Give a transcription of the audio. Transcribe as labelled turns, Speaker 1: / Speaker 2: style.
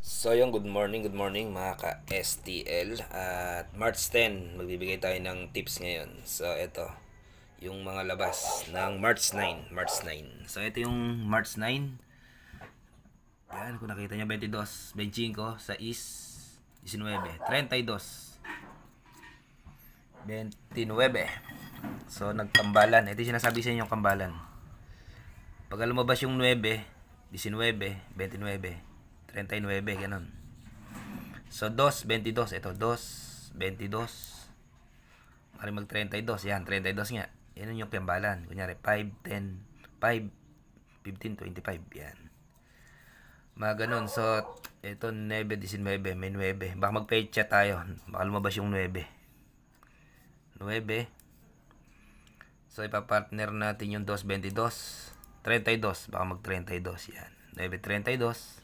Speaker 1: So yung good morning mga ka-STL. At March 10, magbibigay tayo ng tips ngayon. So ito, yung mga labas ng March 9. So ito yung March 9. Yan, kung nakita nyo, 22, 25, 6, 19, 32, 29. So nagkambalan. Ito yung sinasabi sa inyo yung kambalan. Pag lumabas yung 9, 19, 29, 39, ganun. So, 2, 22. Ito, 2, 22. Mari mag 32. Yan, 32 nga. Yan yung piyambalan. Kunyari, 5, 10, 5, 15, 25. Yan. Mga ganun. So, ito, 9, 19, may 9. Baka magpecha tayo. Baka lumabas yung 9. 9. So, ipapartner natin yung 2, 22. 32. Baka mag 32. Yan. 9, 32.